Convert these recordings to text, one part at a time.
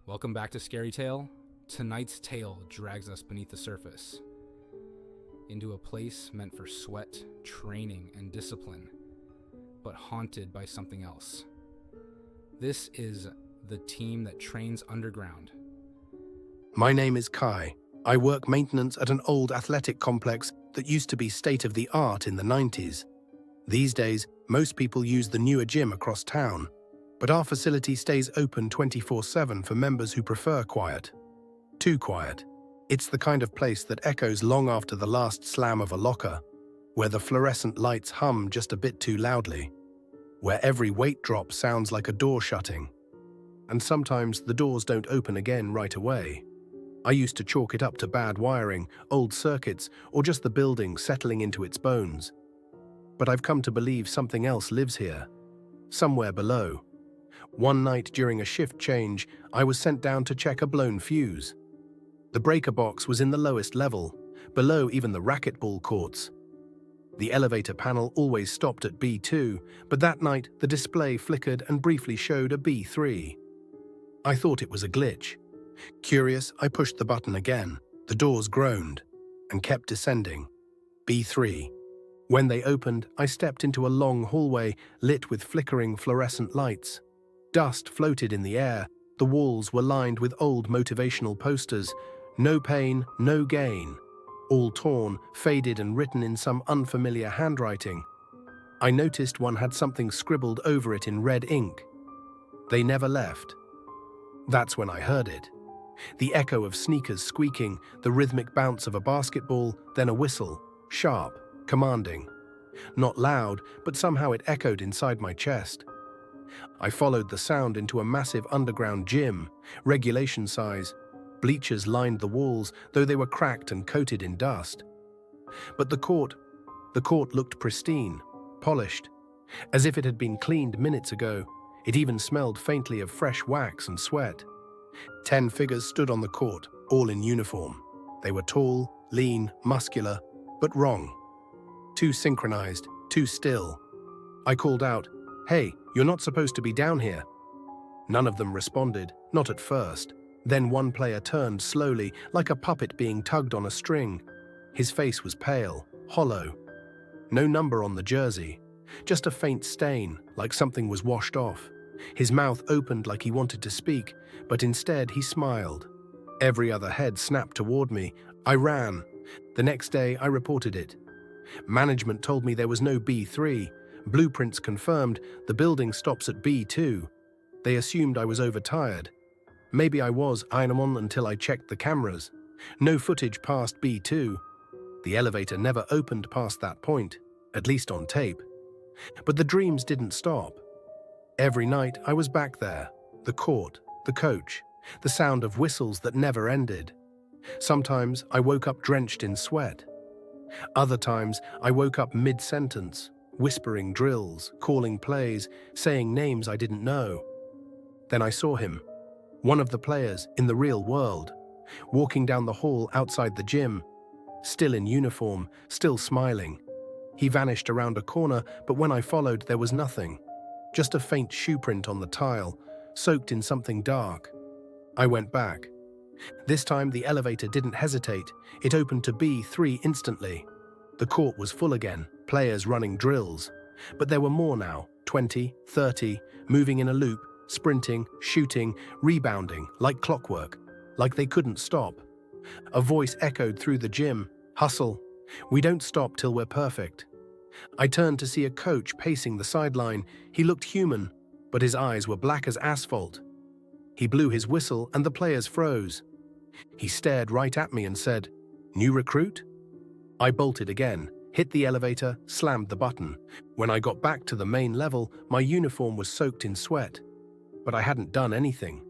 Welcome back to ScaryTale. Tonight's tale drags us beneath the surface, into a place meant for sweat, training, and discipline, but haunted by something else. This is the team that trains underground. My name is Kai. I work maintenance at an old athletic complex that used to be state-of-the-art in the 90s. These days, most people use the newer gym across town, but our facility stays open 24/7 for members who prefer quiet. Too quiet. It's the kind of place that echoes long after the last slam of a locker, where the fluorescent lights hum just a bit too loudly, where every weight drop sounds like a door shutting, and sometimes the doors don't open again right away. I used to chalk it up to bad wiring, old circuits, or just the building settling into its bones. But I've come to believe something else lives here, somewhere below. One night during a shift change, I was sent down to check a blown fuse. The breaker box was in the lowest level, below even the racquetball courts. The elevator panel always stopped at B2, but that night the display flickered and briefly showed a B3. I thought it was a glitch. Curious, I pushed the button again. The doors groaned and kept descending. B3. When they opened, I stepped into a long hallway lit with flickering fluorescent lights. Dust floated in the air. The walls were lined with old motivational posters. No pain, no gain. All torn, faded, and written in some unfamiliar handwriting. I noticed one had something scribbled over it in red ink. They never left. That's when I heard it. The echo of sneakers squeaking, the rhythmic bounce of a basketball, then a whistle, sharp, commanding. Not loud, but somehow it echoed inside my chest. I followed the sound into a massive underground gym, regulation size. Bleachers lined the walls, though they were cracked and coated in dust. But the court looked pristine, polished, as if it had been cleaned minutes ago. It even smelled faintly of fresh wax and sweat. 10 figures stood on the court, all in uniform. They were tall, lean, muscular, but wrong. Too synchronized, too still. I called out, "Hey, you're not supposed to be down here." None of them responded, not at first. Then one player turned slowly, like a puppet being tugged on a string. His face was pale, hollow. No number on the jersey, just a faint stain, like something was washed off. His mouth opened like he wanted to speak, but instead he smiled. Every other head snapped toward me. I ran. The next day I reported it. Management told me there was no B3. Blueprints confirmed the building stops at B2. They assumed I was overtired. Maybe I was on until I checked the cameras. No footage past B2. The elevator never opened past that point, at least on tape. But the dreams didn't stop. Every night I was back there, the court, the coach, the sound of whistles that never ended. Sometimes I woke up drenched in sweat. Other times I woke up mid-sentence, whispering drills, calling plays, saying names I didn't know. Then I saw him, one of the players in the real world, walking down the hall outside the gym, still in uniform, still smiling. He vanished around a corner, but when I followed, there was nothing. Just a faint shoe print on the tile, soaked in something dark. I went back. This time the elevator didn't hesitate. It opened to B3 instantly. The court was full again, players running drills. But there were more now, 20, 30, moving in a loop, sprinting, shooting, rebounding, like clockwork, like they couldn't stop. A voice echoed through the gym, "Hustle. We don't stop till we're perfect." I turned to see a coach pacing the sideline. He looked human, but his eyes were black as asphalt. He blew his whistle and the players froze. He stared right at me and said, "New recruit?" I bolted again, hit the elevator, slammed the button. When I got back to the main level, my uniform was soaked in sweat. But I hadn't done anything.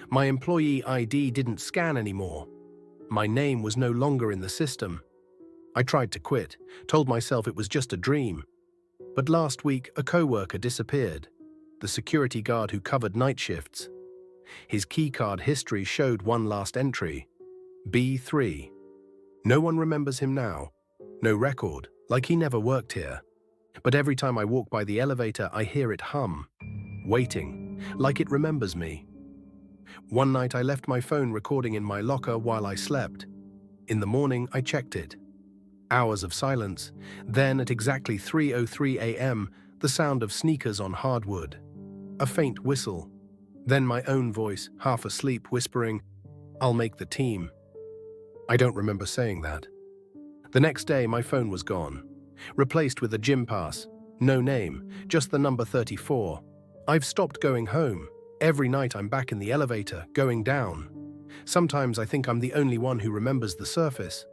My employee ID didn't scan anymore. My name was no longer in the system. I tried to quit, told myself it was just a dream. But last week, a co-worker disappeared, the security guard who covered night shifts. His keycard history showed one last entry, B3. No one remembers him now. No record, like he never worked here. But every time I walk by the elevator, I hear it hum, waiting, like it remembers me. One night I left my phone recording in my locker while I slept. In the morning, I checked it. Hours of silence. Then, at exactly 3:03 a.m., the sound of sneakers on hardwood. A faint whistle. Then my own voice, half asleep, whispering, "I'll make the team." I don't remember saying that. The next day, my phone was gone. Replaced with a gym pass. No name, just the number 34. I've stopped going home. Every night I'm back in the elevator, going down. Sometimes I think I'm the only one who remembers the surface.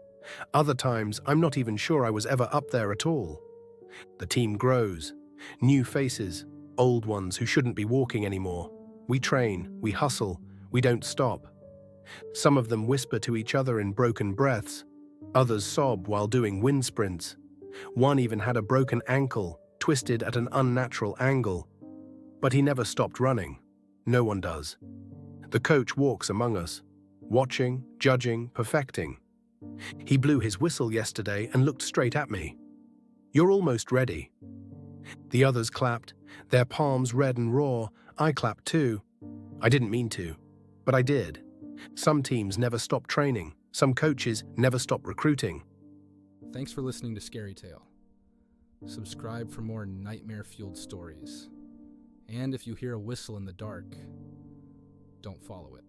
Other times, I'm not even sure I was ever up there at all. The team grows. New faces, old ones who shouldn't be walking anymore. We train, we hustle, we don't stop. Some of them whisper to each other in broken breaths. Others sob while doing wind sprints. One even had a broken ankle, twisted at an unnatural angle. But he never stopped running. No one does. The coach walks among us, watching, judging, perfecting. He blew his whistle yesterday and looked straight at me. "You're almost ready." The others clapped, their palms red and raw. I clapped too. I didn't mean to, but I did. Some teams never stop training. Some coaches never stop recruiting. Thanks for listening to ScaryTale. Subscribe for more nightmare-fueled stories. And if you hear a whistle in the dark, don't follow it.